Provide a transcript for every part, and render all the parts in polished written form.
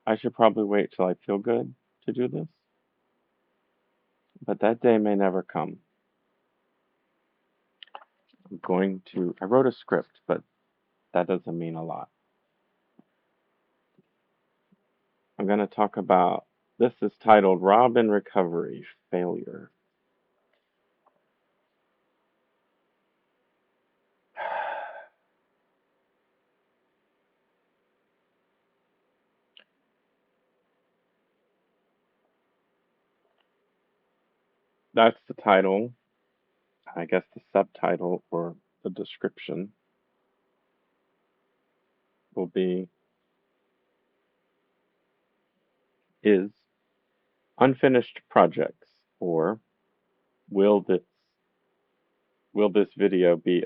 I should probably wait till I feel good to do this, but that day may never come. I wrote a script, but that doesn't mean a lot. I'm going to talk about, this is titled Rob in Recovery, Failure. That's the title. I guess the subtitle or the description will be, is unfinished projects, or will this will this video be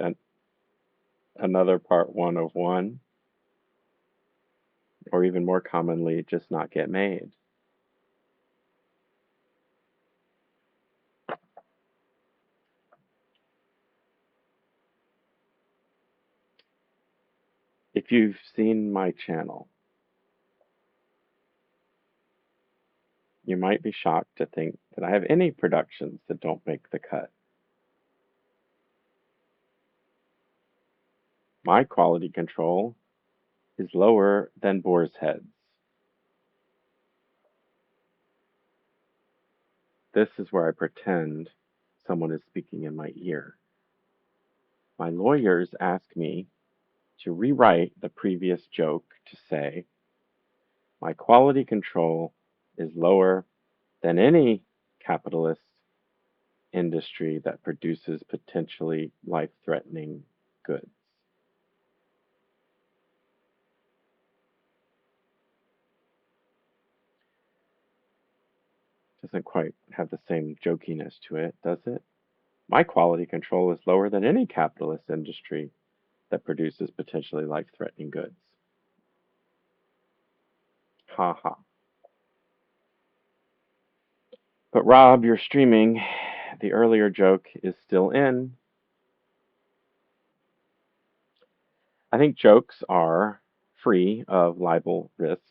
another part one of one, or even more commonly, just not get made? If you've seen my channel, you might be shocked to think that I have any productions that don't make the cut. My quality control is lower than boar's heads. This is where I pretend someone is speaking in my ear. My lawyers ask me to rewrite the previous joke to say, my quality control is lower than any capitalist industry that produces potentially life-threatening goods. Doesn't quite have the same jokiness to it, does it? My quality control is lower than any capitalist industry that produces potentially life-threatening goods. Ha ha. But Rob, you're streaming. The earlier joke is still in. I think jokes are free of libel risk.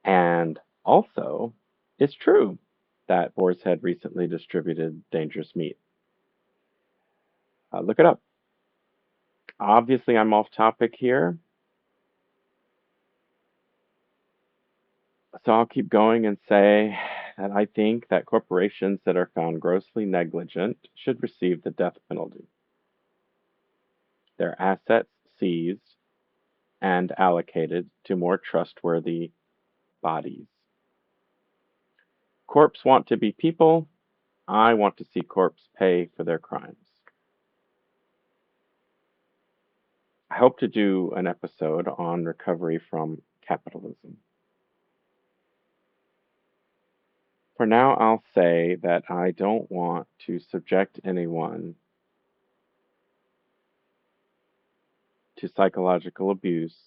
And also, it's true that Boar's Head recently distributed dangerous meat. Look it up. Obviously, I'm off topic here, so I'll keep going and say that I think that corporations that are found grossly negligent should receive the death penalty. Their assets seized and allocated to more trustworthy bodies. Corps want to be people. I want to see corps pay for their crimes. I hope to do an episode on recovery from capitalism. For now, I'll say that I don't want to subject anyone to psychological abuse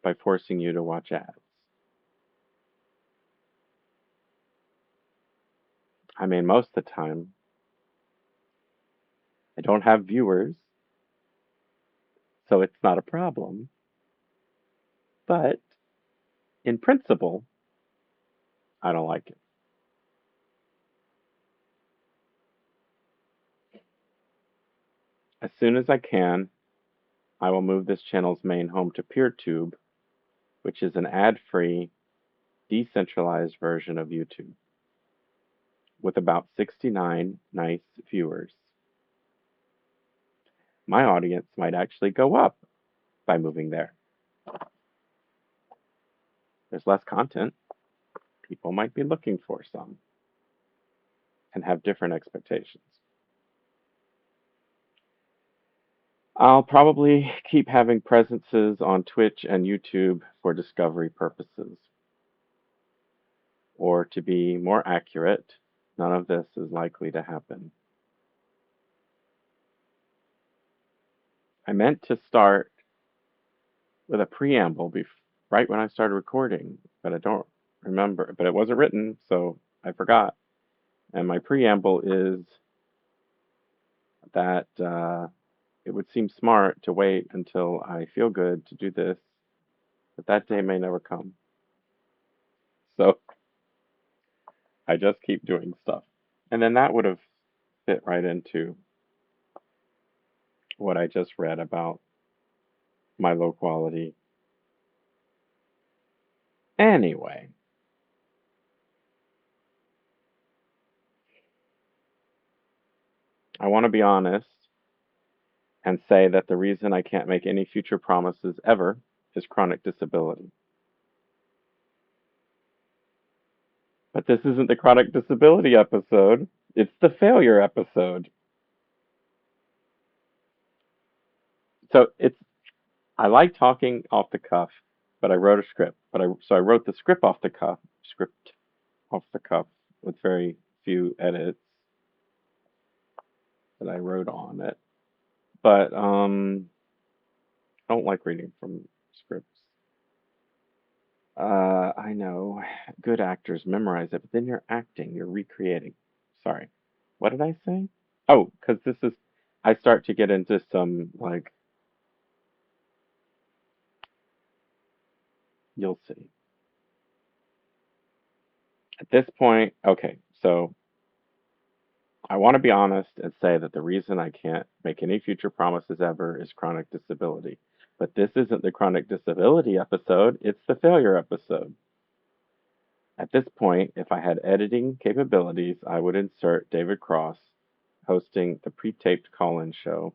by forcing you to watch ads. I mean, most of the time, I don't have viewers, so it's not a problem. But in principle, I don't like it. As soon as I can, I will move this channel's main home to PeerTube, which is an ad-free, decentralized version of YouTube, with about 69 nice viewers. My audience might actually go up by moving there. There's less content. People might be looking for some and have different expectations. I'll probably keep having presences on Twitch and YouTube for discovery purposes. Or to be more accurate, none of this is likely to happen. I meant to start with a preamble right when I started recording, but I don't remember. But it wasn't written, so I forgot. And my preamble is that it would seem smart to wait until I feel good to do this, but that day may never come. So I just keep doing stuff. And then that would have fit right into what I just read about my low quality. Anyway, I want to be honest and say that the reason I can't make any future promises ever is chronic disability. But this isn't the chronic disability episode, it's the failure episode. So I like talking off the cuff, but I wrote a script. I wrote the script off the cuff with very few edits that I wrote on it. But I don't like reading from scripts. I know good actors memorize it, but then you're acting, you're recreating. Sorry. What did I say? Oh, because I start to get into some, like, you'll see. At this point, okay, so I want to be honest and say that the reason I can't make any future promises ever is chronic disability. But this isn't the chronic disability episode, it's the failure episode. At this point, if I had editing capabilities, I would insert David Cross hosting the pre-taped call-in show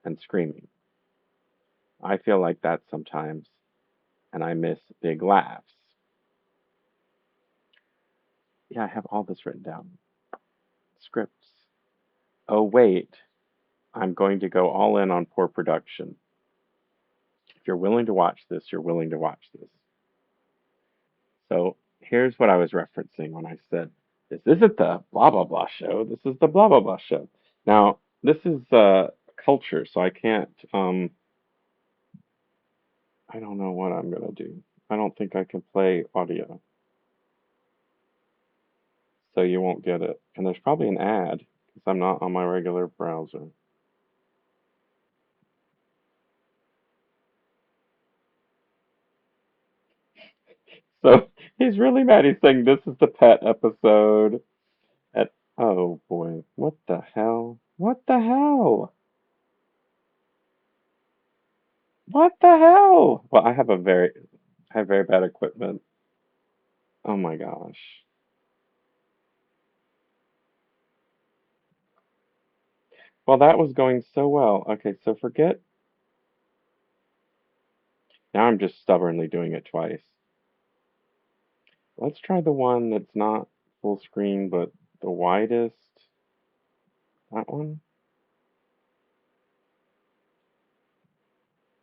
and screaming. I feel like that sometimes, and I miss big laughs. Yeah, I have all this written down. Scripts. Oh, wait, I'm going to go all in on poor production. If you're willing to watch this, you're willing to watch this. So here's what I was referencing when I said, this isn't the blah, blah, blah show. This is the blah, blah, blah show. Now, this is culture, so I can't, I don't know what I'm going to do. I don't think I can play audio, so you won't get it. And there's probably an ad because I'm not on my regular browser. So he's really mad. He's saying this is the pet episode. At oh boy, what the hell? What the hell? What the hell? Well, I have very bad equipment. Oh my gosh. Well, that was going so well. Okay, so forget. Now I'm just stubbornly doing it twice. Let's try the one that's not full screen, but the widest. That one?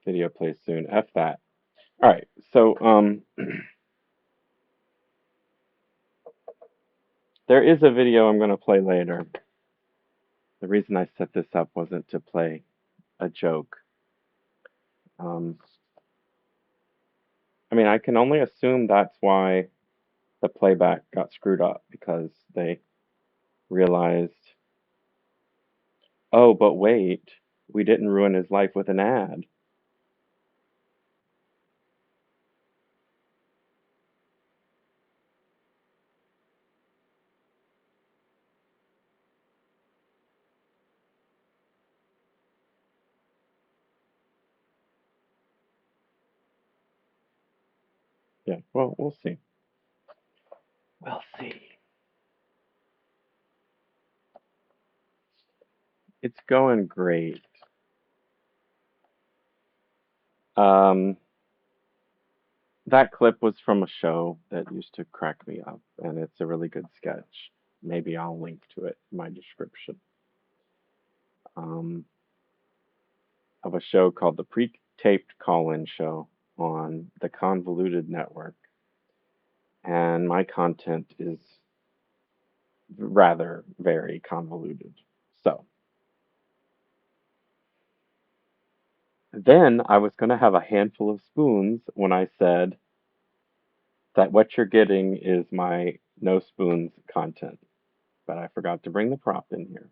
Video plays soon. F that. All right. So, there is a video I'm going to play later. The reason I set this up wasn't to play a joke. Um, I mean, I can only assume that's why the playback got screwed up because they realized, oh, but wait, we didn't ruin his life with an ad. Yeah, well, we'll see. We'll see. It's going great. Um, that clip was from a show that used to crack me up, and it's a really good sketch. Maybe I'll link to it in my description. Um, of a show called the Pre-Taped Call-In Show on the Convoluted Network. And my content is rather very convoluted. So then I was going to have a handful of spoons when I said that what you're getting is my no spoons content. But I forgot to bring the prop in here.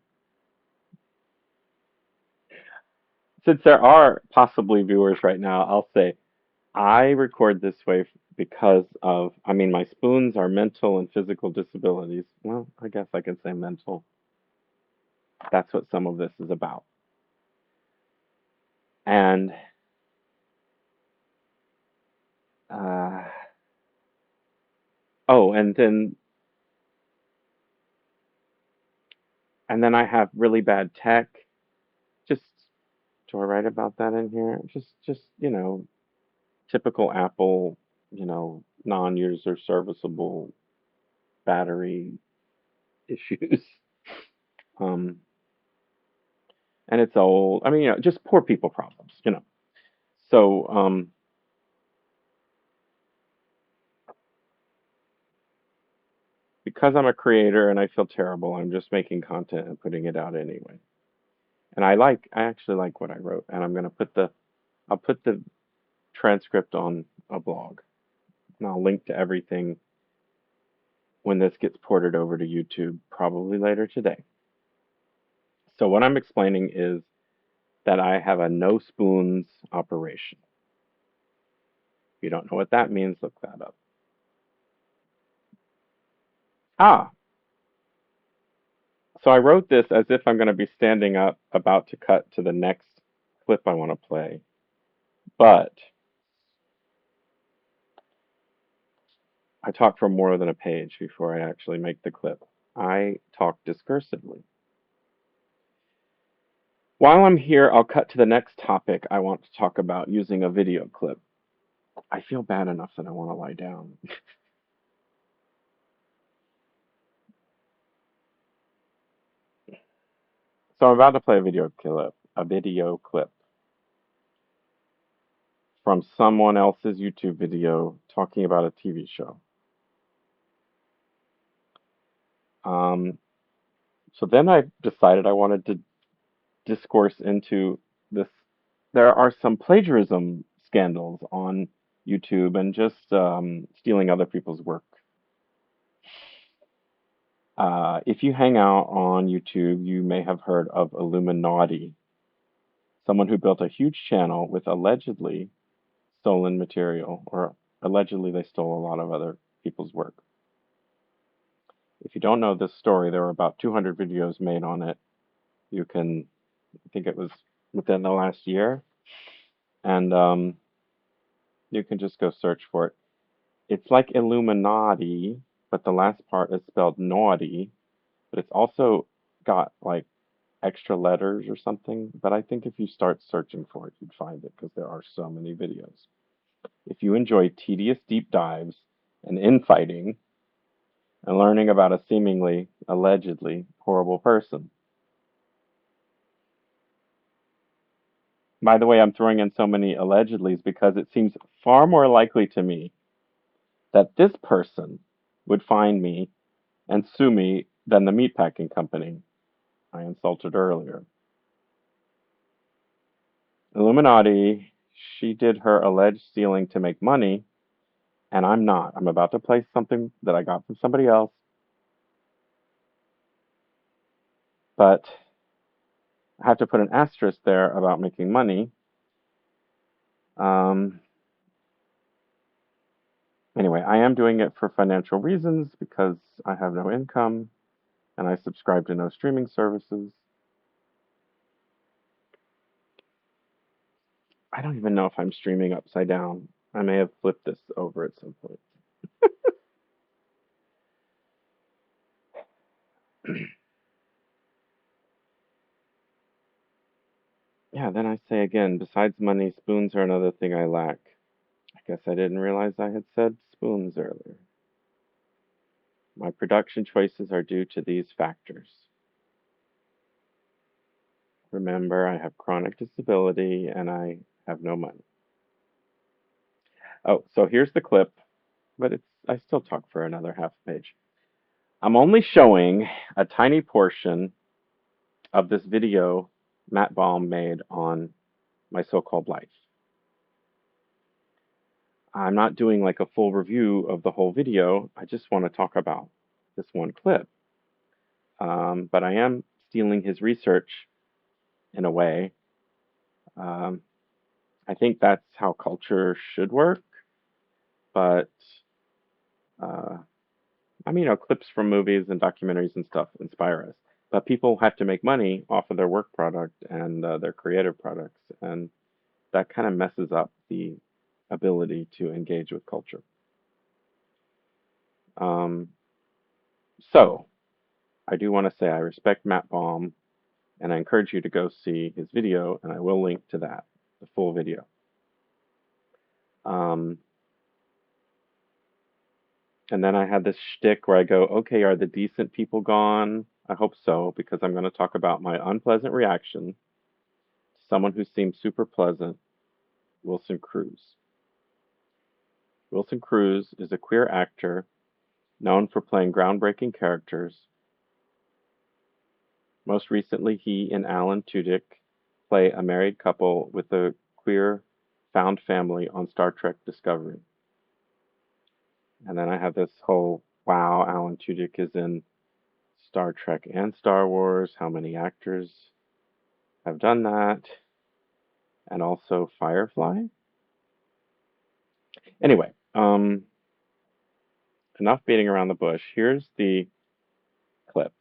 Since there are possibly viewers right now, I'll say I record this way because of, I mean, my spoons are mental and physical disabilities. Well, I guess I can say mental. That's what some of this is about. And uh, oh, and then I have really bad tech. Just do I write about that in here? Just typical Apple, non-user serviceable battery issues. Um, and it's old. I mean, just poor people problems. So, because I'm a creator and I feel terrible, I'm just making content and putting it out anyway. And I actually like what I wrote, and I'll put the transcript on a blog, and I'll link to everything when this gets ported over to YouTube, probably later today. So what I'm explaining is that I have a no spoons operation. If you don't know what that means, look that up. Ah, so I wrote this as if I'm going to be standing up, about to cut to the next clip I want to play. But I talk for more than a page before I actually make the clip. I talk discursively. While I'm here, I'll cut to the next topic I want to talk about using a video clip. I feel bad enough that I want to lie down. So I'm about to play a video clip from someone else's YouTube video talking about a TV show. Um, so then I decided I wanted to discourse into this. There are some plagiarism scandals on YouTube and just stealing other people's work. If you hang out on YouTube, you may have heard of Illuminati, someone who built a huge channel with allegedly stolen material, or allegedly they stole a lot of other people's work. If you don't know this story, there were about 200 videos made on it. You can, I think it was within the last year, and you can just go search for it. It's like Illuminati, but the last part is spelled naughty, but it's also got like extra letters or something. But I think if you start searching for it, you'd find it because there are so many videos. If you enjoy tedious deep dives and infighting and learning about a seemingly, allegedly horrible person. By the way, I'm throwing in so many allegedlys because it seems far more likely to me that this person would find me and sue me than the meatpacking company I insulted earlier. Illuminati, she did her alleged stealing to make money, and I'm not. I'm about to play something that I got from somebody else, but I have to put an asterisk there about making money. Um, anyway, I am doing it for financial reasons because I have no income and I subscribe to no streaming services. I don't even know if I'm streaming upside down. I may have flipped this over at some point. Yeah, then I say again, besides money, spoons are another thing I lack. I guess I didn't realize I had said spoons earlier. My production choices are due to these factors. Remember, I have chronic disability and I have no money. Oh, so here's the clip, but I still talk for another half page. I'm only showing a tiny portion of this video Matt Baume made on my so-called life. I'm not doing like a full review of the whole video. I just want to talk about this one clip. But I am stealing his research in a way. Um, I think that's how culture should work, but uh, I mean, clips from movies and documentaries and stuff inspire us. But people have to make money off of their work product and their creative products, and that kind of messes up the ability to engage with culture. Um, so, I do want to say I respect Matt Baum, and I encourage you to go see his video, and I will link to that, the full video. Um, and then I had this shtick where I go, okay, are the decent people gone? I hope so, because I'm going to talk about my unpleasant reaction to someone who seems super pleasant, Wilson Cruz. Wilson Cruz is a queer actor known for playing groundbreaking characters. Most recently, he and Alan Tudyk play a married couple with a queer found family on Star Trek Discovery. And then I have this whole, wow, Alan Tudyk is in Star Trek and Star Wars. How many actors have done that? And also Firefly. Anyway, enough beating around the bush. Here's the clip.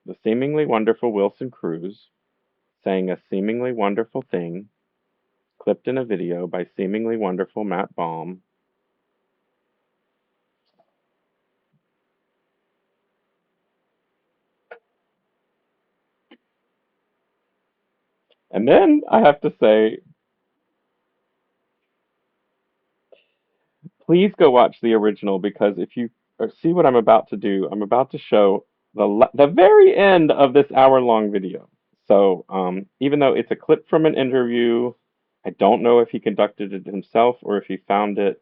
The seemingly wonderful Wilson Cruz saying a seemingly wonderful thing, clipped in a video by seemingly wonderful Matt Baum. And then I have to say, please go watch the original because if you see what I'm about to do, I'm about to show the very end of this hour-long video. So even though it's a clip from an interview, I don't know if he conducted it himself or if he found it.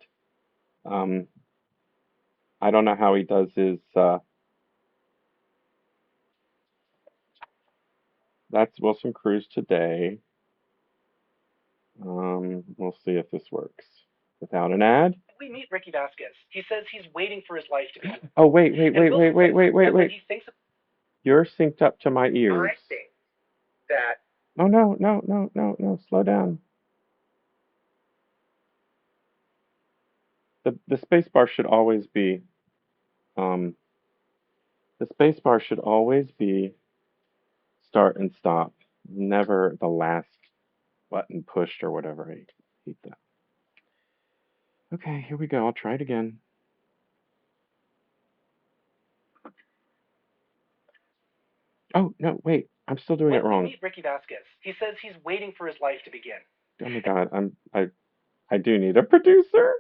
Um, I don't know how he does his. That's Wilson Cruz today. We'll see if this works without an ad. We meet Ricky Vasquez. He says he's waiting for his life to be. Oh wait. He thinks You're synced up to my ears. I think that. Oh no. Slow down. The space bar should always be um the space bar should always be start and stop. Never the last button pushed or whatever. I hate that. Okay, here we go. I'll try it again. Oh no, wait. I'm still doing it wrong. We meet Ricky Vasquez. He says he's waiting for his life to begin. Oh my god, I do need a producer.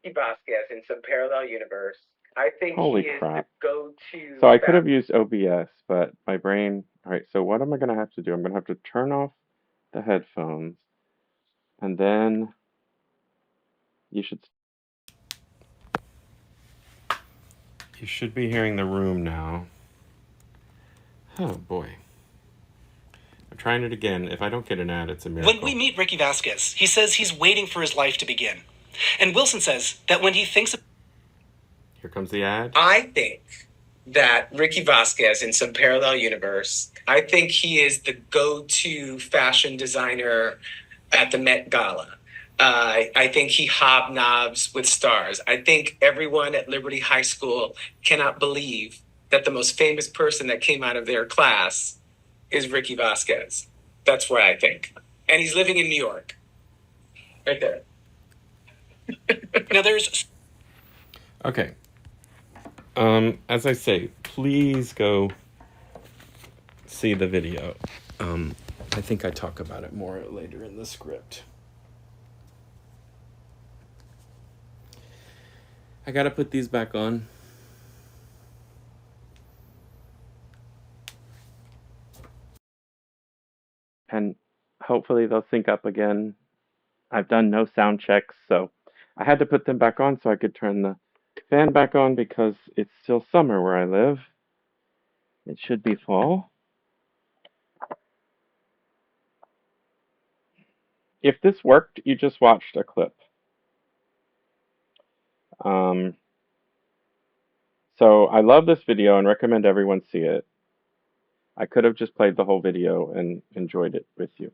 Vasquez in some parallel universe. I think Holy he is crap. the go-to. So I could have used OBS, but my brain. All right, so what am I going to have to do? I'm going to have to turn off the headphones, and then you should be hearing the room now. Oh boy. I'm trying it again. If I don't get an ad, it's a miracle. When we meet Ricky Vasquez, he says he's waiting for his life to begin. And Wilson says that when he thinks of... Here comes the ad. I think that Ricky Vasquez in some parallel universe, I think he is the go-to fashion designer at the Met Gala. I think he hobnobs with stars. I think everyone at Liberty High School cannot believe that the most famous person that came out of their class is Ricky Vasquez. That's what I think. And he's living in New York. Right there. Now there's... Okay. As I say, please go see the video. I think I talk about it more later in the script. I gotta put these back on. And hopefully they'll sync up again. I've done no sound checks, so I had to put them back on so I could turn the fan back on because it's still summer where I live. It should be fall. If this worked, you just watched a clip. So I love this video and recommend everyone see it. I could have just played the whole video and enjoyed it with you.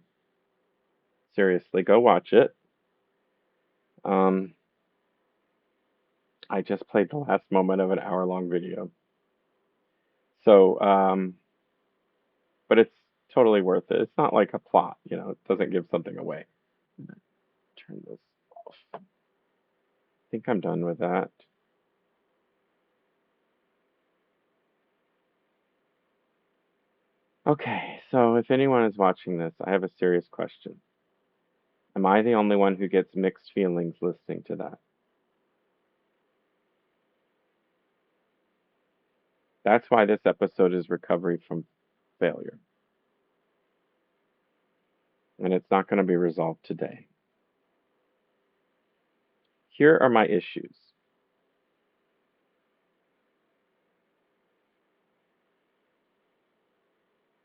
Seriously, go watch it. Um, I just played the last moment of an hour-long video. So, but it's totally worth it. It's not like a plot, it doesn't give something away. I'm gonna turn this off. I think I'm done with that. Okay, so if anyone is watching this, I have a serious question. Am I the only one who gets mixed feelings listening to that? That's why this episode is recovery from failure. And it's not going to be resolved today. Here are my issues.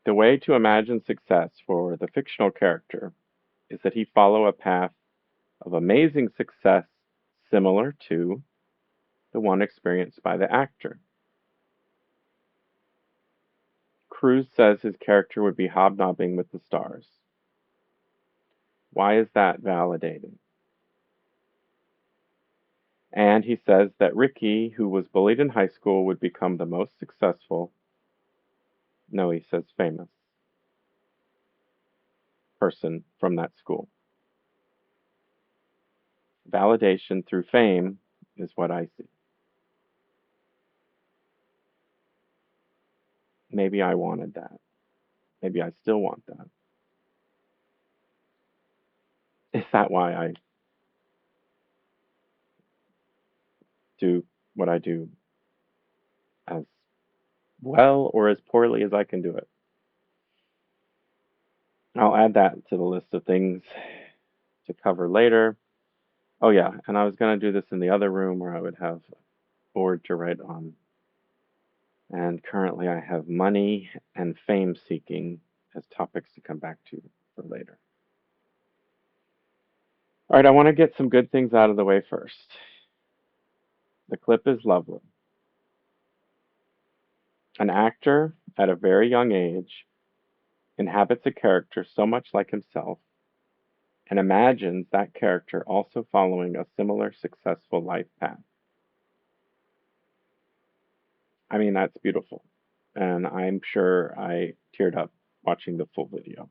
The way to imagine success for the fictional character is that he follow a path of amazing success similar to the one experienced by the actor. Cruz says his character would be hobnobbing with the stars. Why is that validating? And he says that Ricky, who was bullied in high school, would become the most successful, no, he says famous, person from that school. Validation through fame is what I see. Maybe I wanted that. Maybe I still want that. Is that why I do what I do as well or as poorly as I can do it? I'll add that to the list of things to cover later. Oh, yeah, and I was going to do this in the other room where I would have a board to write on. And currently I have money and fame seeking as topics to come back to for later. All right, I want to get some good things out of the way first. The clip is lovely. An actor at a very young age inhabits a character so much like himself and imagines that character also following a similar successful life path. I mean, that's beautiful. And I'm sure I teared up watching the full video.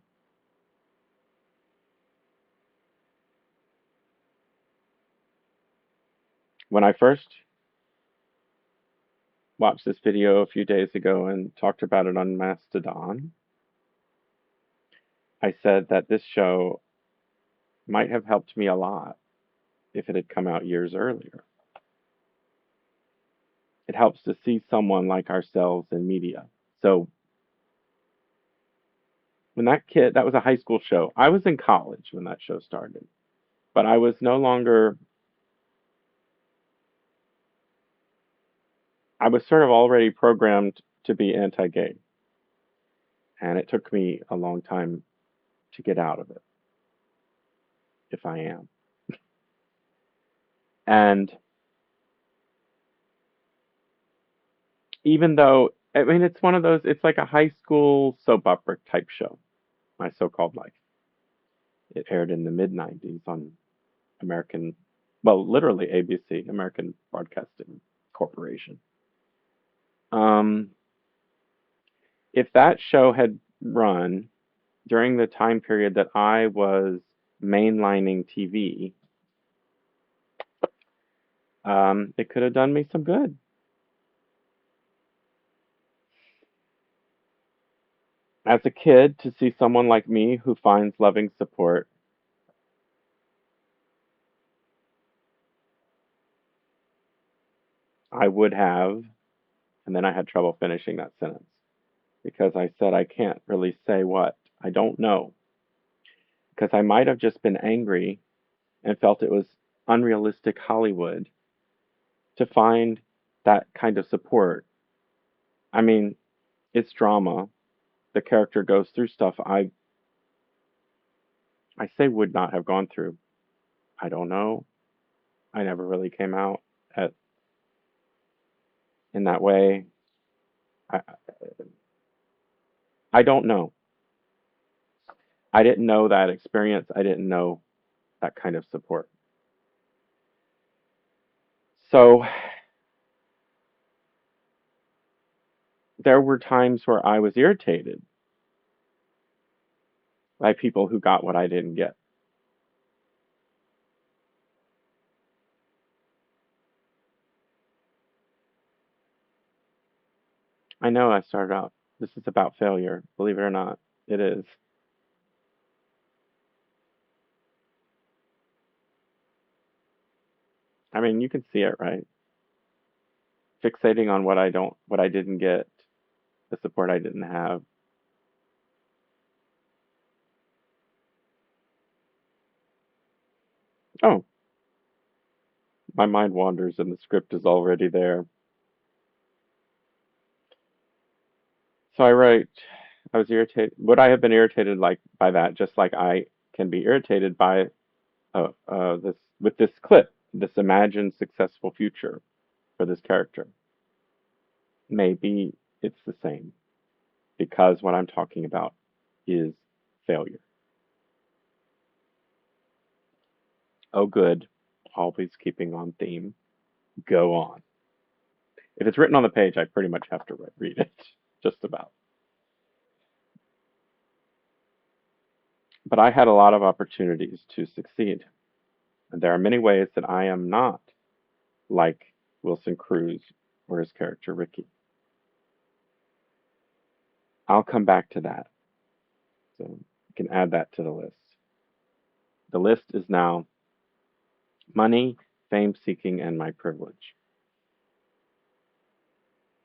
When I first watched this video a few days ago and talked about it on Mastodon, I said that this show might have helped me a lot if it had come out years earlier. It helps to see someone like ourselves in media. So when that kid, that was a high school show. I was in college when that show started, but I was no longer, I was sort of already programmed to be anti gay. And it took me a long time to get out of it, if I am. And even though, I mean, it's one of those, it's like a high school soap opera type show, My So-Called Life. It aired in the mid 90s on American, well, literally ABC, American Broadcasting Corporation. Um, if that show had run during the time period that I was mainlining TV, it could have done me some good. As a kid, to see someone like me who finds loving support, I would have, and then I had trouble finishing that sentence because I said I can't really say what. I don't know. Because I might have just been angry and felt it was unrealistic Hollywood to find that kind of support. I mean, it's drama. The character goes through stuff I say would not have gone through. I don't know. I never really came out at in that way. I I don't know. I didn't know that experience. I didn't know that kind of support. So there were times where I was irritated by people who got what I didn't get. I know I started out, this is about failure. Believe it or not, it is. I mean, you can see it, right? Fixating on what I didn't get, the support I didn't have. Oh, my mind wanders and the script is already there. So I write, I was irritated. Would I have been irritated like by that, just like I can be irritated by this with this clip, this imagined successful future for this character? Maybe it's the same because what I'm talking about is failure. Oh, good. Always keeping on theme. Go on. If it's written on the page, I pretty much have to read it, just about. But I had a lot of opportunities to succeed. And there are many ways that I am not like Wilson Cruz or his character Ricky. I'll come back to that. So you can add that to the list. The list is now money, fame seeking, and my privilege.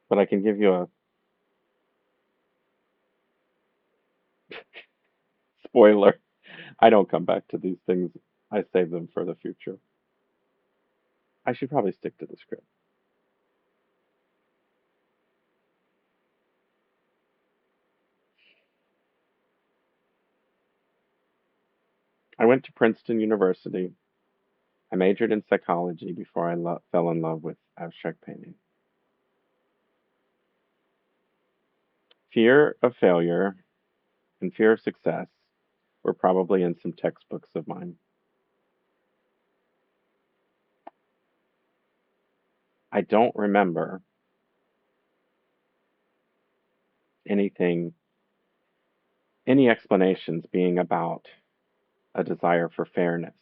But I can give you a spoiler. I don't come back to these things. I save them for the future. I should probably stick to the script. I went to Princeton University. I majored in psychology before I fell in love with abstract painting. Fear of failure and fear of success were probably in some textbooks of mine. I don't remember anything, any explanations being about a desire for fairness.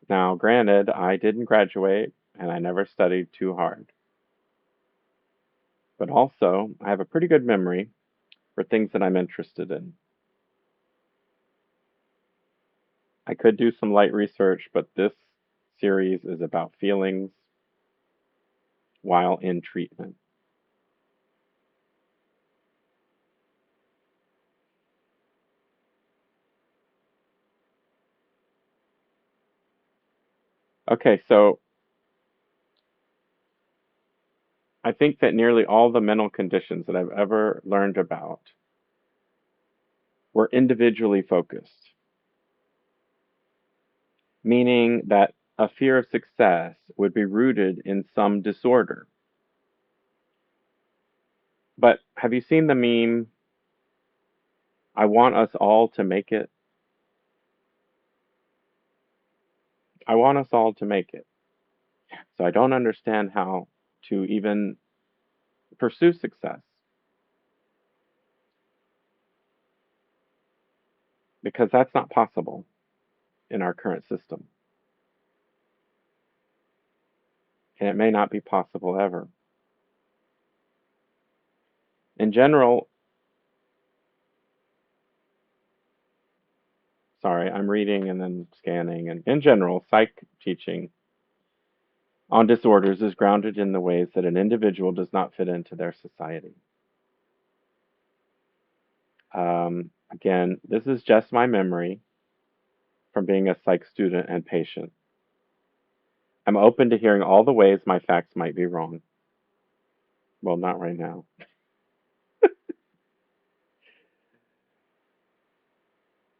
Now, granted, I didn't graduate and I never studied too hard, but also I have a pretty good memory for things that I'm interested in. I could do some light research, but this series is about feelings while in treatment. Okay, so I think that nearly all the mental conditions that I've ever learned about were individually focused, meaning that a fear of success would be rooted in some disorder. But have you seen the meme, I want us all to make it? I want us all to make it. So I don't understand how to even pursue success because that's not possible in our current system. And it may not be possible ever. In general, sorry, I'm reading and then scanning. And in general, psych teaching on disorders is grounded in the ways that an individual does not fit into their society. Again, this is just my memory from being a psych student and patient. I'm open to hearing all the ways my facts might be wrong. Well, not right now.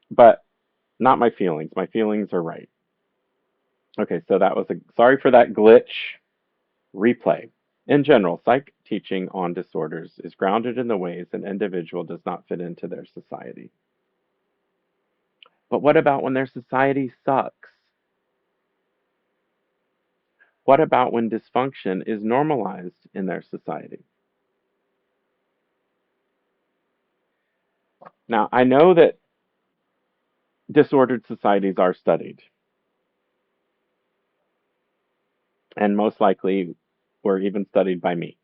But not my feelings. My feelings are right. Okay, so that was a sorry for that glitch. Replay. In general, psych teaching on disorders is grounded in the ways an individual does not fit into their society. But what about when their society sucks? What about when dysfunction is normalized in their society? Now, I know that disordered societies are studied, and most likely were even studied by me.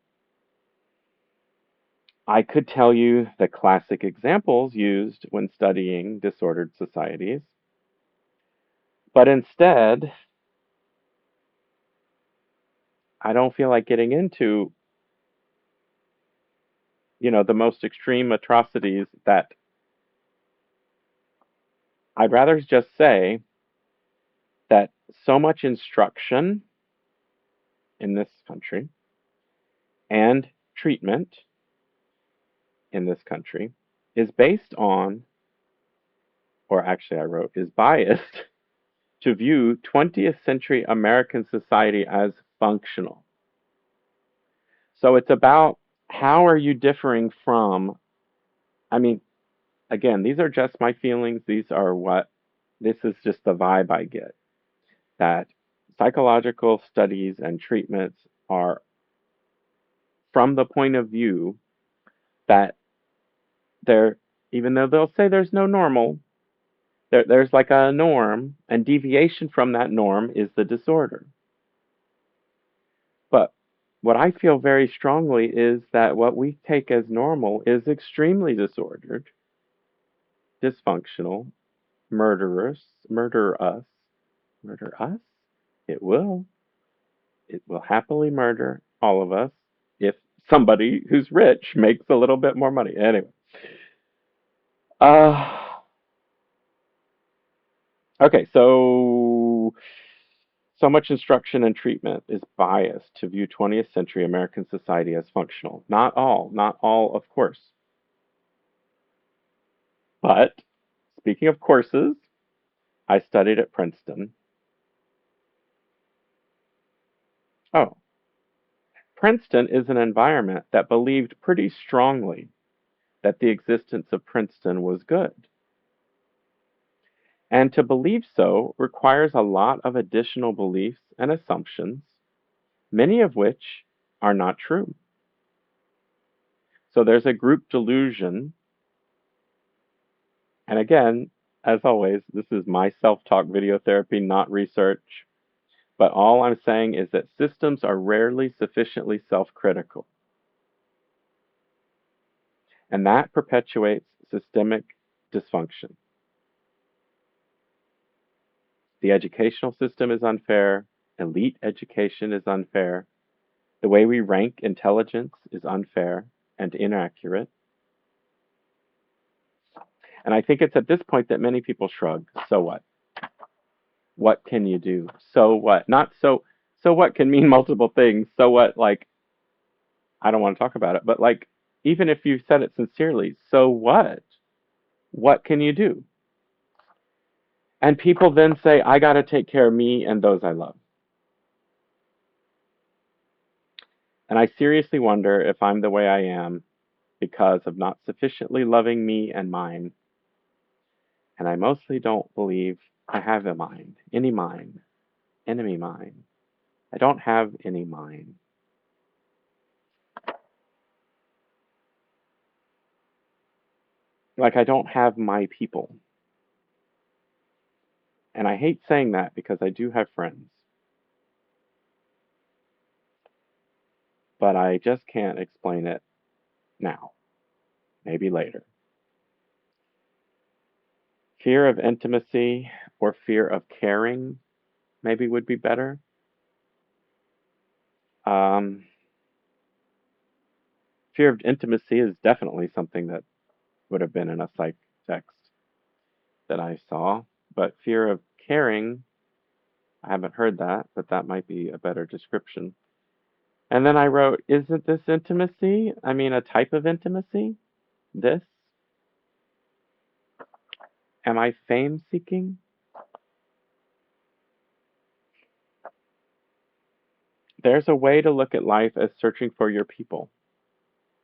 I could tell you the classic examples used when studying disordered societies, but instead, I don't feel like getting into, the most extreme atrocities that I'd rather just say that so much instruction in this country and treatment in this country is based on, or actually I wrote, is biased to view 20th century American society as functional. So it's about how are you differing from, I mean, again, these are just my feelings. This is just the vibe I get, that psychological studies and treatments are from the point of view that they're, even though they'll say there's no normal, there's like a norm, and deviation from that norm is the disorder. But what I feel very strongly is that what we take as normal is extremely disordered, dysfunctional, murder us, murder us. It will. It will happily murder all of us if somebody who's rich makes a little bit more money. Anyway, uh, okay, so much instruction and treatment is biased to view 20th century American society as functional. Not all, of course. But speaking of courses, I studied at Princeton. Oh, Princeton is an environment that believed pretty strongly that the existence of Princeton was good. And to believe so requires a lot of additional beliefs and assumptions, many of which are not true. So there's a group delusion. And again, as always, this is my self talk video therapy, not research. But all I'm saying is that systems are rarely sufficiently self critical. And that perpetuates systemic dysfunction. The educational system is unfair. Elite education is unfair. The way we rank intelligence is unfair and inaccurate. And I think it's at this point that many people shrug. So what? What can you do? So what? Not so what can mean multiple things. So what? Like, I don't want to talk about it, but like, even if you said it sincerely, so what? What can you do? And people then say, I got to take care of me and those I love. And I seriously wonder if I'm the way I am because of not sufficiently loving me and mine. And I mostly don't believe I have a mind, any mind, enemy mind. I don't have any mind. Like, I don't have my people. And I hate saying that because I do have friends. But I just can't explain it now. Maybe later. Fear of intimacy or fear of caring maybe would be better. Um, Fear of intimacy is definitely something that would have been in a psych text that I saw. But fear of caring, I haven't heard that, but that might be a better description. And then I wrote, isn't this intimacy? I mean, a type of intimacy? This? Am I fame seeking? There's a way to look at life as searching for your people.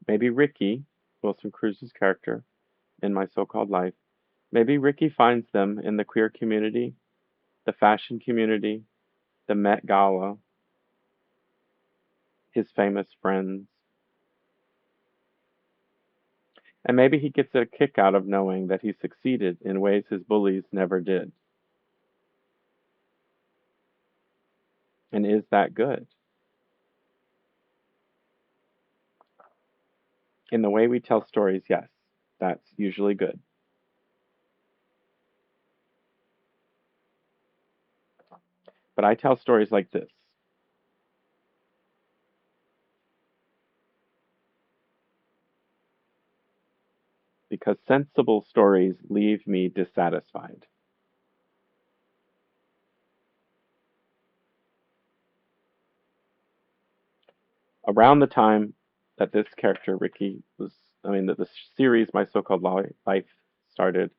Maybe Ricky, Wilson Cruz's character in My So-Called Life, maybe Ricky finds them in the queer community, the fashion community, the Met Gala, his famous friends, and maybe he gets a kick out of knowing that he succeeded in ways his bullies never did. And is that good? In the way we tell stories, yes, that's usually good. But I tell stories like this because sensible stories leave me dissatisfied. Around the time that this character, Ricky, that the series, My So-Called Life, started,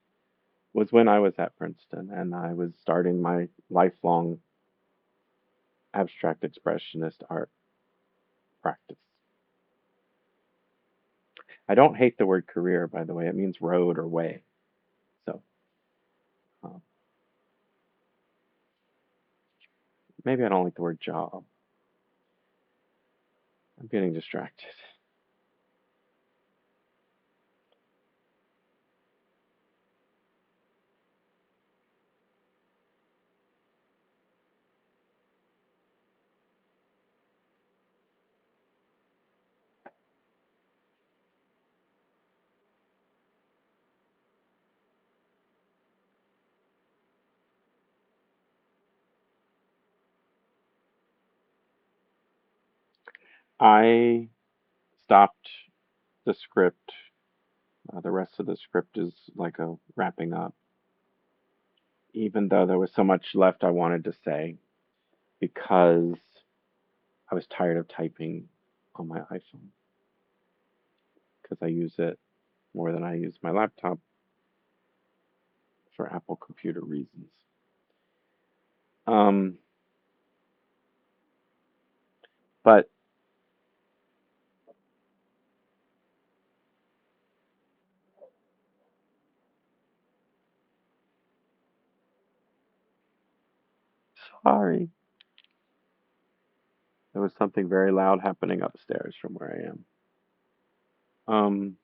was when I was at Princeton and I was starting my lifelong abstract expressionist art practice. I don't hate the word career, by the way. It means road or way. So um, maybe I don't like the word job. I'm getting distracted. I stopped the script. The rest of the script is like a wrapping up, even though there was so much left I wanted to say because I was tired of typing on my iPhone because I use it more than I use my laptop for Apple computer reasons. Um, but sorry, there was something very loud happening upstairs from where I am. Um,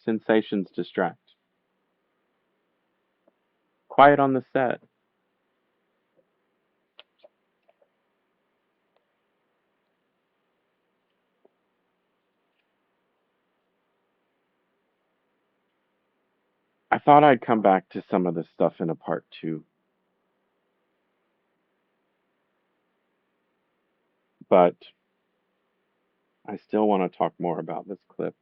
sensations distract. Quiet on the set. I thought I'd come back to some of this stuff in a part two, but I still want to talk more about this clip.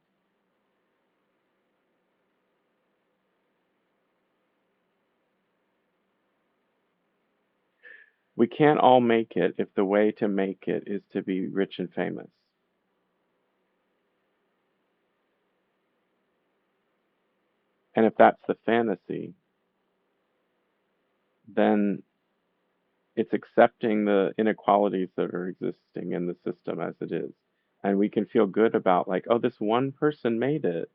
We can't all make it if the way to make it is to be rich and famous. And if that's the fantasy, then it's accepting the inequalities that are existing in the system as it is. And we can feel good about, like, oh, this one person made it.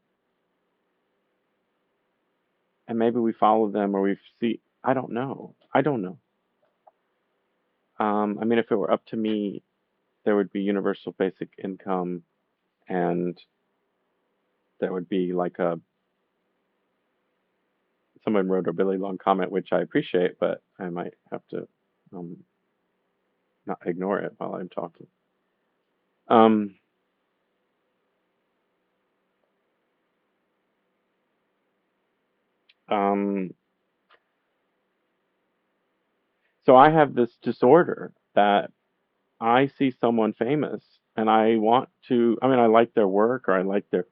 And maybe we follow them or we see, I don't know. I don't know. I mean, if it were up to me, there would be universal basic income and there would be like a, someone wrote a really long comment, which I appreciate, but I might have to um, not ignore it while I'm talking. Um, um, so I have this disorder that I see someone famous and I want to, I mean, I like their work or I like their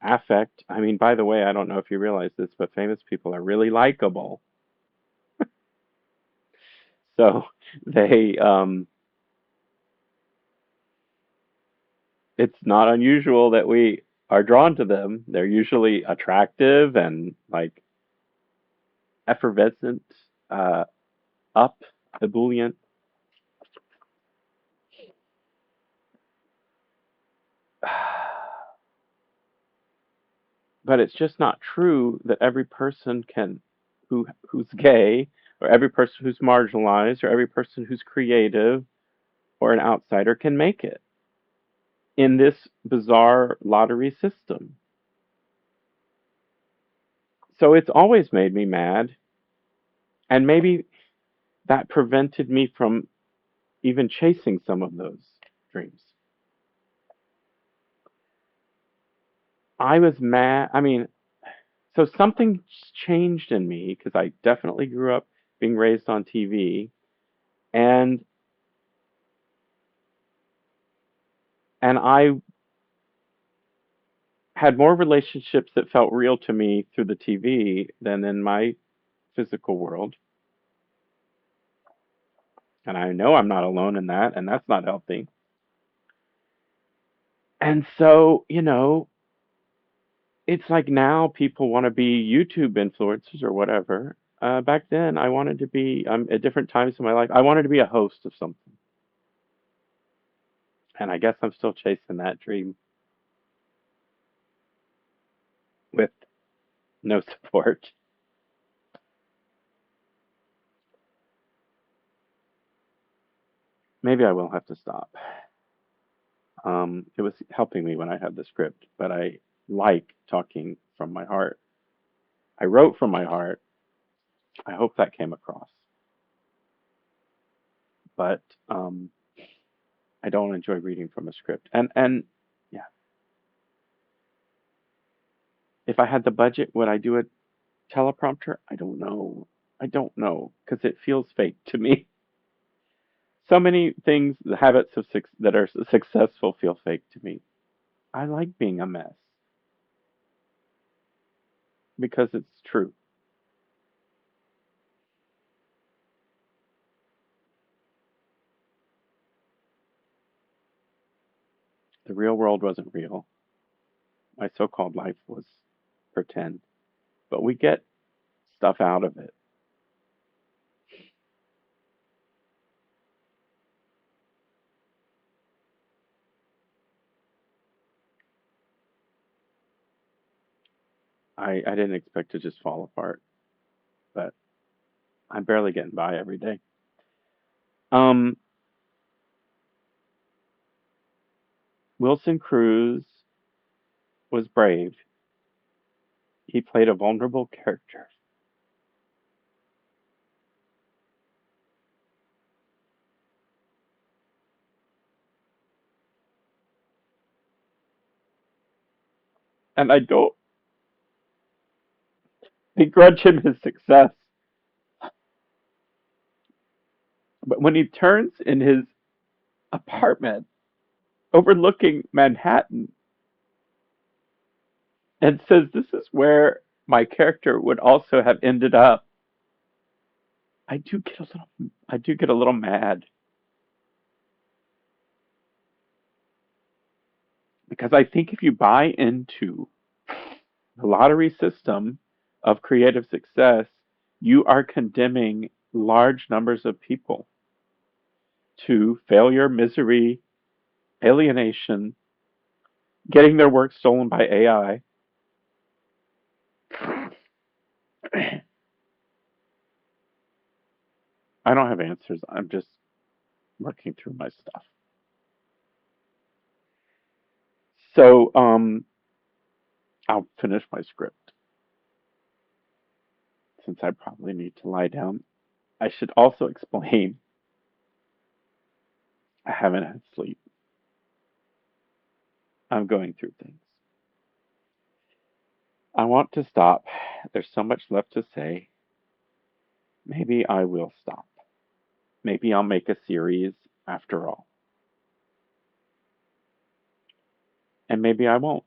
affect. I mean, by the way, I don't know if you realize this, but famous people are really likable. So they, it's not unusual that we are drawn to them. They're usually attractive and like effervescent, uh, up, ebullient. But it's just not true that every person who's gay, or every person who's marginalized, or every person who's creative or an outsider can make it in this bizarre lottery system. So it's always made me mad, and maybe that prevented me from even chasing some of those dreams. I was mad. I mean, so something changed in me because I definitely grew up being raised on TV, and I had more relationships that felt real to me through the TV than in my physical world. And I know I'm not alone in that, and that's not healthy. And so, it's like now people want to be YouTube influencers or whatever. Back then, I wanted to be, at different times in my life, I wanted to be a host of something. And I guess I'm still chasing that dream with no support. Maybe I will have to stop. It was helping me when I had the script, but I like talking from my heart. I wrote from my heart. I hope that came across. But I don't enjoy reading from a script. And yeah, if I had the budget, would I do a teleprompter? I don't know. I don't know because it feels fake to me. So many things, the habits that are successful feel fake to me. I like being a mess because it's true. The real world wasn't real. My so-called life was pretend, but we get stuff out of it. I didn't expect to just fall apart, but I'm barely getting by every day. Um, Wilson Cruz was brave. He played a vulnerable character. And I don't begrudge him his success. But when he turns in his apartment overlooking Manhattan and says, "This is where my character would also have ended up," I do get a little mad because I think if you buy into the lottery system of creative success, you are condemning large numbers of people to failure, misery, alienation, getting their work stolen by AI. I don't have answers. I'm just working through my stuff. So, I'll finish my script since I probably need to lie down. I should also explain I haven't had sleep. I'm going through things. I want to stop. There's so much left to say. Maybe I will stop. Maybe I'll make a series after all. And maybe I won't.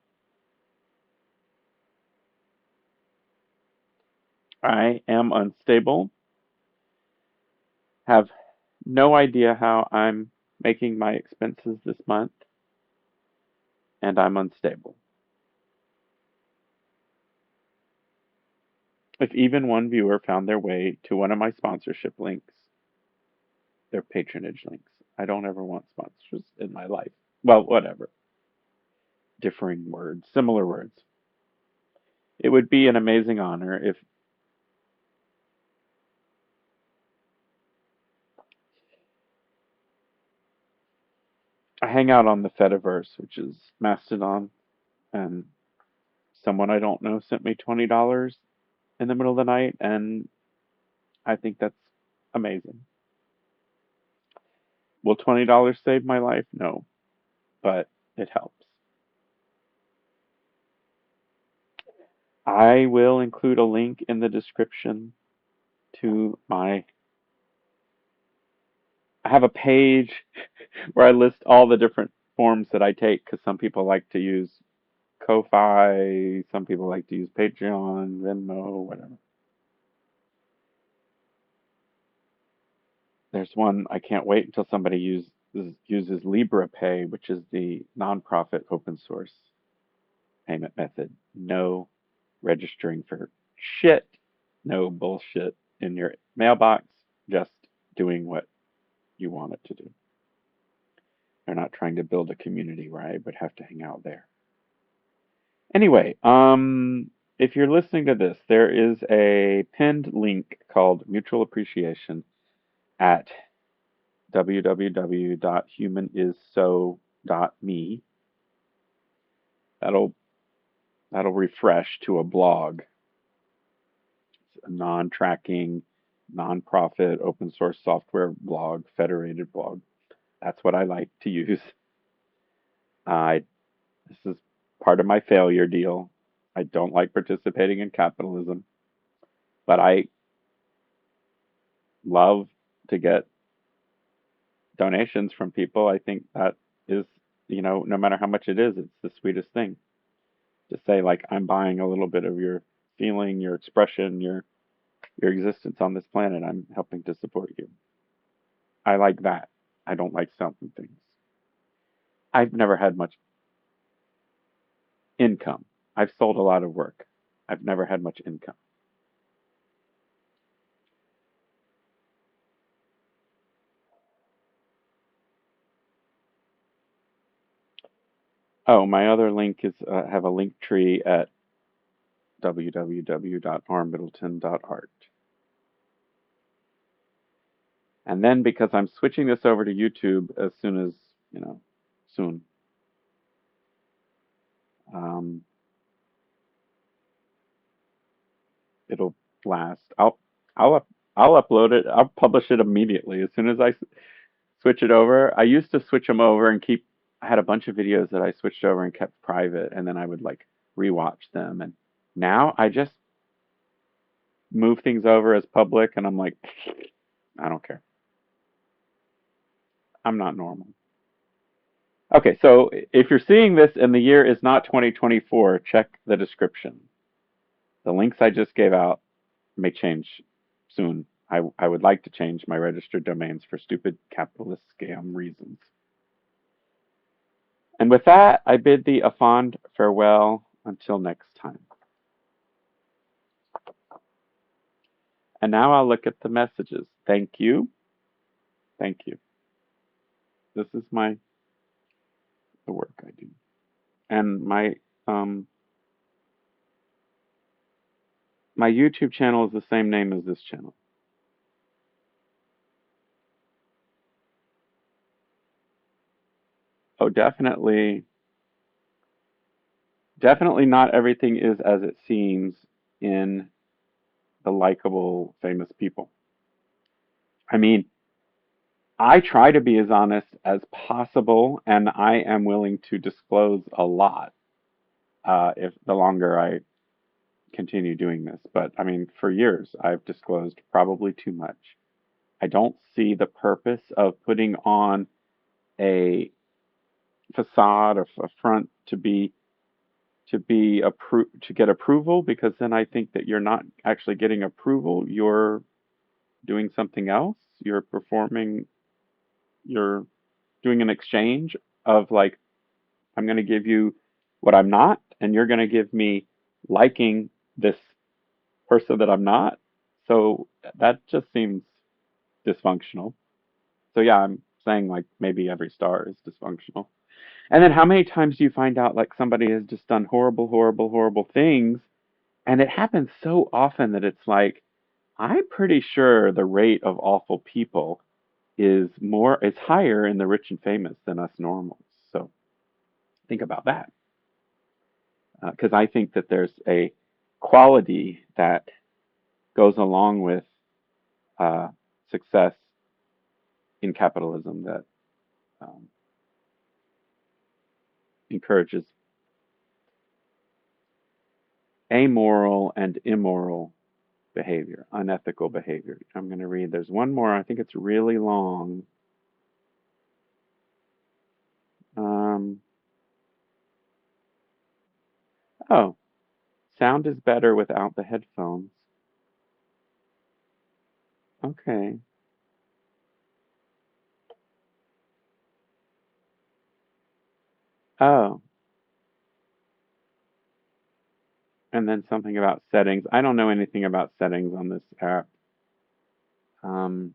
I am unstable, have no idea how I'm making my expenses this month, and I'm unstable. If even one viewer found their way to one of my sponsorship links, they're patronage links. I don't ever want sponsors in my life. Well, whatever. Differing words, similar words. It would be an amazing honor if I hang out on the Fediverse, which is Mastodon, and someone I don't know sent me $20 in the middle of the night, and I think that's amazing. Will $20 save my life? No, but it helps. I will include a link in the description to my. I have a page where I list all the different forms that I take because some people like to use Ko-fi, some people like to use Patreon, Venmo, whatever. There's one I can't wait until somebody uses LibraPay, which is the nonprofit open source payment method. No registering for shit, no bullshit in your mailbox, just doing what you want it to do. They're not trying to build a community where I would have to hang out there. Anyway, if you're listening to this, there is a pinned link called Mutual Appreciation at www.humanisso.me. That'll that'll refresh to a blog. It's a non-tracking, non-profit, open source software blog, federated blog. That's what I like to use. I This is part of my failure deal. I don't like participating in capitalism, but I love to get donations from people. I think that is, no matter how much it is, it's the sweetest thing to say, like, I'm buying a little bit of your feeling, your expression, your existence on this planet. I'm helping to support you. I like that. I don't like selling things. I've never had much income. I've sold a lot of work. I've never had much income. Oh, my other link is have a link tree at www.rmiddleton.art. And then because I'm switching this over to YouTube as soon as, soon, um, it'll last. I'll up, I'll upload it. I'll publish it immediately as soon as I switch it over. I used to switch them over and keep. I had a bunch of videos that I switched over and kept private, and then I would like rewatch them. And now I just move things over as public, and I'm like, I don't care. I'm not normal. Okay, so if you're seeing this and the year is not 2024, check the description. The links I just gave out may change soon. I would like to change my registered domains for stupid capitalist scam reasons. And with that, I bid thee a fond farewell until next time. And now I'll look at the messages. Thank you. Thank you. This is the work I do. And um my YouTube channel is the same name as this channel. Oh, definitely not everything is as it seems in the likable famous people. I mean, I try to be as honest as possible, and I am willing to disclose a lot if the longer I continue doing this. But I mean, for years, I've disclosed probably too much. I don't see the purpose of putting on a facade or a front to get approval, because then I think that you're not actually getting approval. You're doing something else. You're doing an exchange of, like, I'm going to give you what I'm not, and you're going to give me liking this person that I'm not. So that just seems dysfunctional. So yeah, I'm saying, like, maybe every star is dysfunctional. And then how many times do you find out like somebody has just done horrible, horrible, horrible things, And it happens so often that it's like, I'm pretty sure the rate of awful people is higher in the rich and famous than us normals. So think about that, because I think that there's a quality that goes along with uh, success in capitalism that um, encourages amoral and immoral behavior, unethical behavior. I'm going to read. There's one more. I think it's really long. Um, oh, sound is better without the headphones. Okay. Oh, and then something about settings. I don't know anything about settings on this app. Um,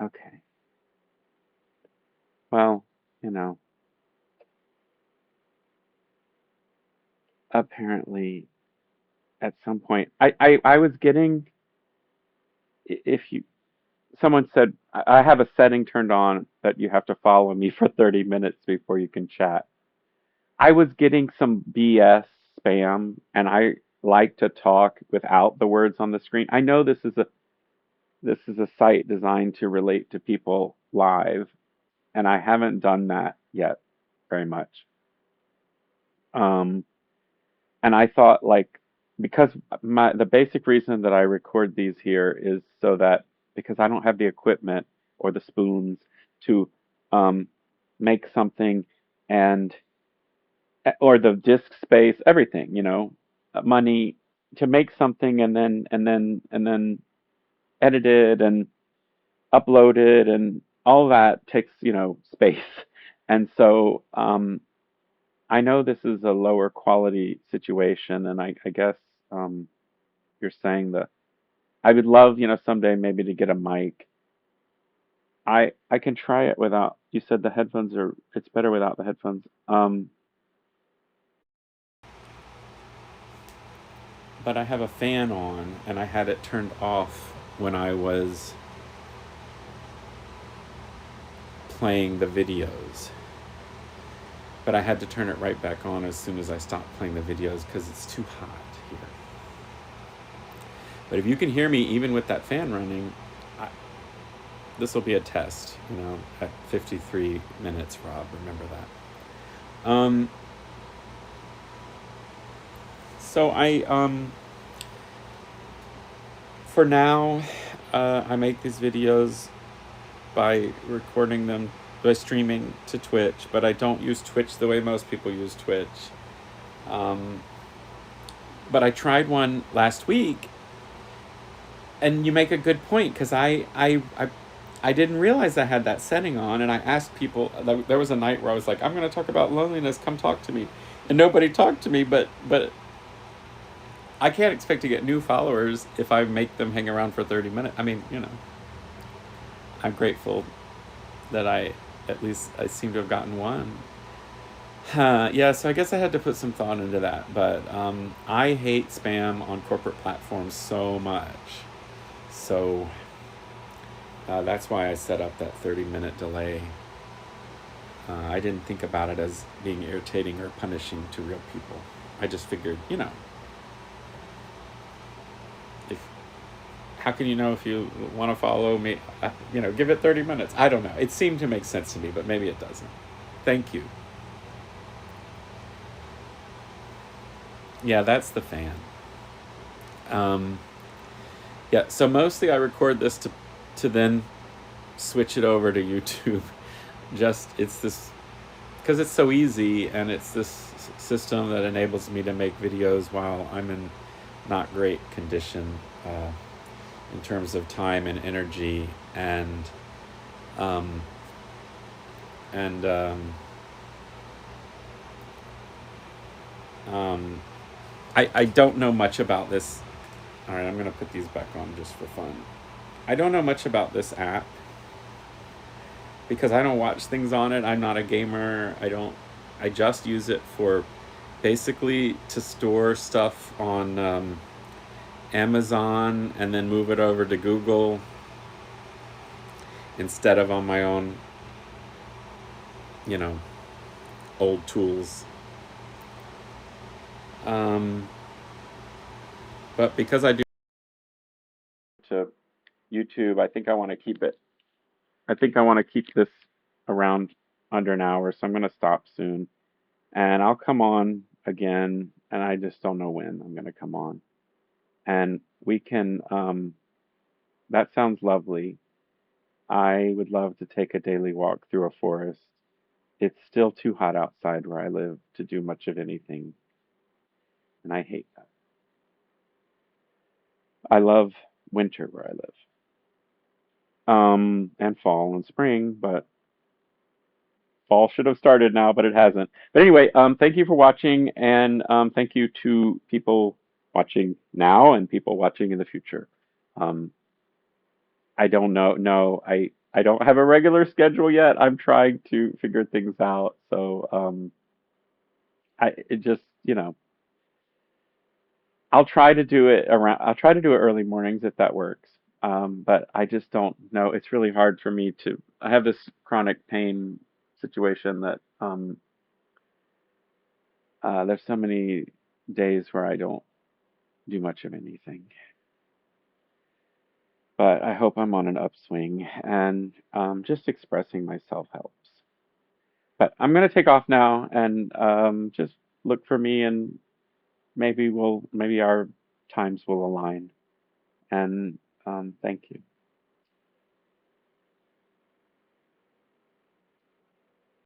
okay. Well, you know, apparently at some point, I was getting, if you, someone said, I have a setting turned on that you have to follow me for 30 minutes before you can chat. I was getting some BS spam, and I like to talk without the words on the screen. I know this is a site designed to relate to people live, and I haven't done that yet very much. Um, and I thought like because the basic reason that I record these here is so that because I don't have the equipment or the spoons to um, make something and or the disk space, everything, money to make something and then edit it and upload it and all that takes, space. And so I know this is a lower quality situation, and I guess um, you're saying that I would love, someday maybe to get a mic. I can try it without. You said the headphones are. It's better without the headphones. But I have a fan on, and I had it turned off when I was playing the videos. But I had to turn it right back on as soon as I stopped playing the videos because it's too hot here. But if you can hear me even with that fan running, this will be a test, at 53 minutes, Rob. Remember that. So for now, I make these videos by recording them by streaming to Twitch, but I don't use Twitch the way most people use Twitch. But I tried one last week, and you make a good point because I didn't realize I had that setting on, and I asked people. There was a night where I was like, "I'm going to talk about loneliness. Come talk to me," and nobody talked to me. But I can't expect to get new followers if I make them hang around for 30 minutes. I mean, I'm grateful that at least I seem to have gotten one. Yeah, so I guess I had to put some thought into that. But I hate spam on corporate platforms so much. So that's why I set up that 30-minute delay. I didn't think about it as being irritating or punishing to real people. I just figured, how can you know if you want to follow me? Give it 30 minutes. I don't know. It seemed to make sense to me, but maybe it doesn't. Thank you. Yeah, that's the fan. Yeah, so mostly I record this to then switch it over to YouTube. It's this, because it's so easy, and it's this system that enables me to make videos while I'm in not great condition in terms of time and energy, and and I don't know much about this. All right, I'm going to put these back on just for fun. I don't know much about this app because I don't watch things on it. I'm not a gamer. I just use it for basically to store stuff on Amazon and then move it over to Google instead of on my own, you know, old tools. Um, but because I do to YouTube, I think I want to keep it. I think I want to keep this around under an hour, so I'm going to stop soon. And I'll come on again, and I just don't know when I'm going to come on. And we can, that sounds lovely. I would love to take a daily walk through a forest. It's still too hot outside where I live to do much of anything, and I hate that. I love winter where I live, and fall and spring, but fall should have started now, but it hasn't. But anyway, thank you for watching, and thank you to people watching now and people watching in the future. Um, I don't know. No, I don't have a regular schedule yet. I'm trying to figure things out. So I it just I'll try to do it around. I'll try to do it early mornings if that works. But I just don't know. It's really hard for me to. I have this chronic pain situation that there's so many days where I don't do much of anything. But I hope I'm on an upswing, and just expressing myself helps. But I'm gonna take off now and just look for me, and maybe our times will align. And thank you.